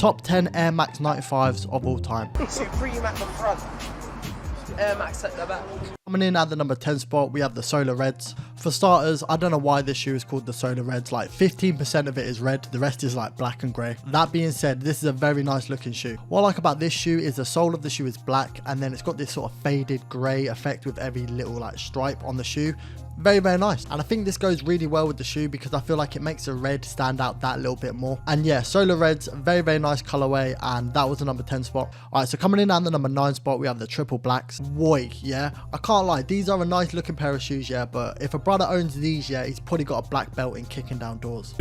Top 10 Air Max 95s of all time. Supreme at the front, Air Max at the back. Coming in at the number 10 spot, we have the Solar Reds. For starters, I don't know why this shoe is called the Solar Reds. Like 15% of it is red, the rest is like black and grey. That being said, this is a very nice looking shoe. What I like about this shoe is the sole of the shoe is black, and then it's got this sort of faded grey effect with every little like stripe on the shoe. Very nice, and I think this goes really well with the shoe because I feel like it makes the red stand out that little bit more. And yeah, Solar Reds, very nice colorway, and that was the number 10 spot. All right, so coming in at the number 9 spot, we have the Triple Blacks. Boy, yeah, I can't lie, these are a nice looking pair of shoes, yeah, but if a brother owns these, yeah, he's probably got a black belt in kicking down doors.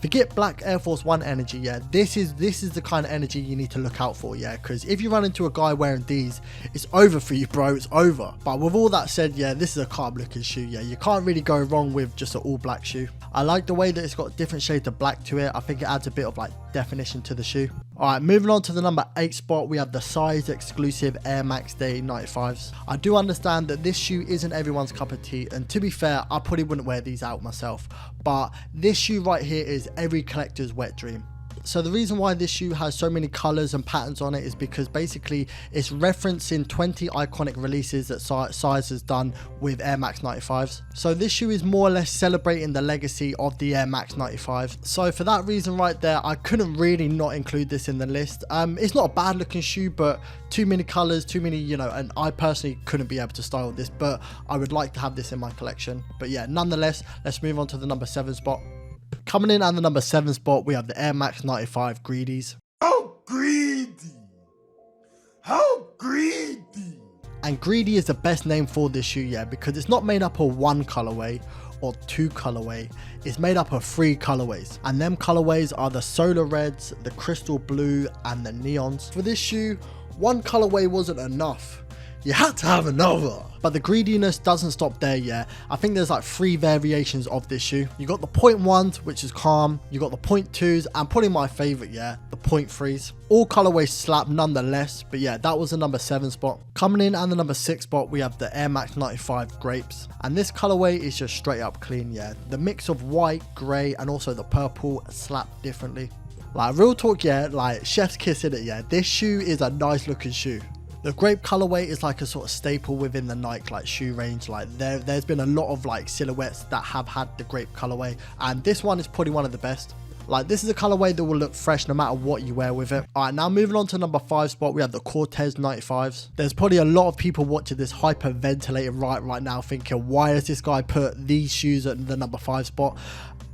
Forget black Air Force One energy, yeah. This is the kind of energy you need to look out for, yeah. Because if you run into a guy wearing these, it's over for you, bro. It's over. But with all that said, yeah, this is a calm looking shoe, yeah. You can't really go wrong with just an all black shoe. I like the way that it's got different shades of black to it. I think it adds a bit of like definition to the shoe. All right, moving on to the number 8 spot, we have the size exclusive Air Max Day 95s. I do understand that this shoe isn't everyone's cup of tea, and to be fair, I probably wouldn't wear these out myself, but this shoe right here is every collector's wet dream. So the reason why this shoe has so many colors and patterns on it is because basically it's referencing 20 iconic releases that Size has done with Air Max 95s. So this shoe is more or less celebrating the legacy of the Air Max 95s. So for that reason right there, I couldn't really not include this in the list. It's not a bad looking shoe, but too many colors, too many, you know, and I personally couldn't be able to style this, but I would like to have this in my collection. But yeah, nonetheless, let's move on to the number 7 spot. Coming in at the number 7 spot, we have the Air Max 95 Greedies. How greedy! How greedy! And Greedy is the best name for this shoe, yeah, because it's not made up of one colorway or 2 colorway. It's made up of 3 colorways. And them colorways are the Solar Reds, the Crystal Blue, and the Neons. For this shoe, one colorway wasn't enough. You had to have another. But the greediness doesn't stop there yet. I think there's like 3 variations of this shoe. You got the 0.1s, which is calm. You got the 0.2s, and probably my favorite, yeah, the 0.3s. All colorways slap nonetheless, but yeah, that was the number 7 spot. Coming in at the number 6 spot, we have the Air Max 95 Grapes. And this colorway is just straight up clean, yeah. The mix of white, grey, and also the purple slap differently. Like real talk, yeah, like chef's kiss in it, yeah. This shoe is a nice looking shoe. The grape colorway is like a sort of staple within the Nike like shoe range. Like there's been a lot of like silhouettes that have had the grape colorway, and this one is probably one of the best. Like this is a colorway that will look fresh no matter what you wear with it. All right, now moving on to number 5 spot, we have the Cortez 95s. There's probably a lot of people watching this hyperventilating right now thinking, why has this guy put these shoes at the number 5 spot?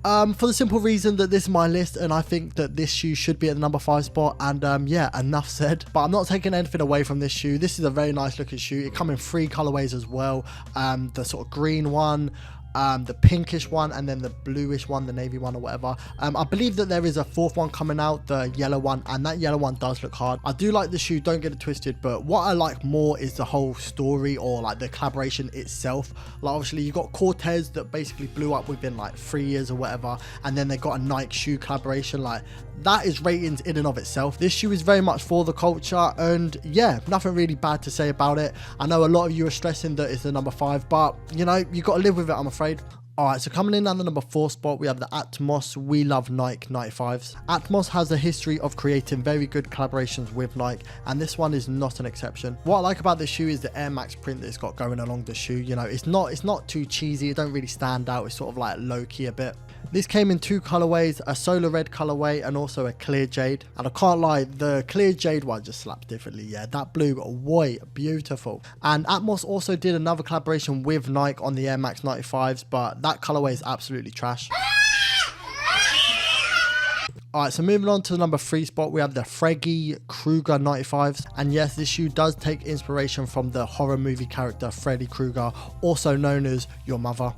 For the simple reason that this is my list, and I think that this shoe should be at the number 5 spot, and yeah, enough said. But I'm not taking anything away from this shoe. This is a very nice looking shoe. It comes in 3 colorways as well. The sort of green one, the pinkish one, and then the bluish one, the navy one or whatever. I believe that there is a 4th one coming out, the yellow one, and that yellow one does look hard. I do like the shoe, don't get it twisted, but what I like more is the whole story, or like the collaboration itself. Like obviously you got Cortez that basically blew up within like 3 years or whatever, and then they got a Nike shoe collaboration. Like that is ratings in and of itself. This shoe is very much for the culture, and yeah, nothing really bad to say about it. I know a lot of you are stressing that it's the number 5, but you know, you got to live with it, I'm afraid. Alright, so coming in at the number 4 spot, we have the Atmos We Love Nike 95s. Atmos has a history of creating very good collaborations with Nike, and this one is not an exception. What I like about this shoe is the Air Max print that it's got going along the shoe. You know, it's not too cheesy, it don't really stand out, it's sort of like low-key a bit. This came in 2 colorways, a solar red colorway and also a clear jade. And I can't lie, the clear jade one just slaps differently, yeah. That blue, white, beautiful. And Atmos also did another collaboration with Nike on the Air Max 95s, but that colorway is absolutely trash. Alright, so moving on to the number 3 spot, we have the Freddy Krueger 95s. And yes, this shoe does take inspiration from the horror movie character Freddy Krueger, also known as Your Mother.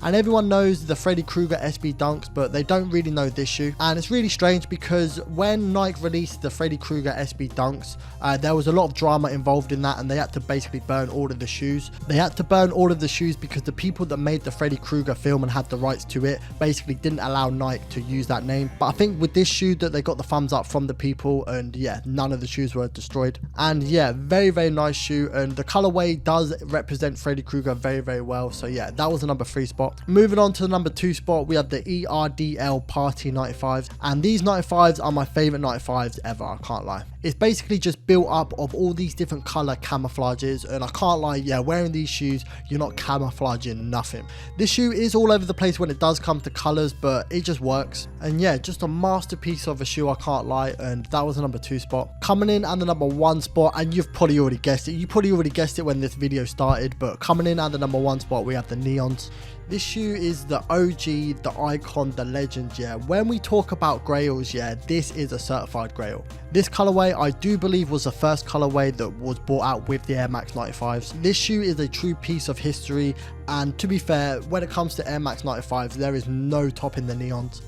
And everyone knows the Freddy Krueger SB Dunks, but they don't really know this shoe. And it's really strange because when Nike released the Freddy Krueger SB Dunks, there was a lot of drama involved in that, and they had to basically burn all of the shoes. They had to burn all of the shoes because the people that made the Freddy Krueger film and had the rights to it basically didn't allow Nike to use that name. But I think with this shoe that they got the thumbs up from the people, and yeah, none of the shoes were destroyed. And yeah, very, very nice shoe, and the colorway does represent Freddy Krueger very, very well. So yeah, that was the number 3 spot. Moving on to the number 2 spot, we have the ERDL Party 95s, and these 95s are my favorite 95s ever, I can't lie. It's basically just built up of all these different color camouflages, and I can't lie, yeah, wearing these shoes, you're not camouflaging nothing. This shoe is all over the place when it does come to colors, but it just works. And yeah, just a masterpiece of a shoe, I can't lie, and that was the number 2 spot. Coming in at the number 1 spot, and you've probably already guessed it, when this video started, but coming in at the number 1 spot, we have the Neons. This shoe is the OG, the icon, the legend, yeah. When we talk about grails, yeah, this is a certified grail. This colorway, I do believe, was the first colorway that was brought out with the Air Max 95s. This shoe is a true piece of history, and to be fair, when it comes to Air Max 95s, there is no topping the Neons.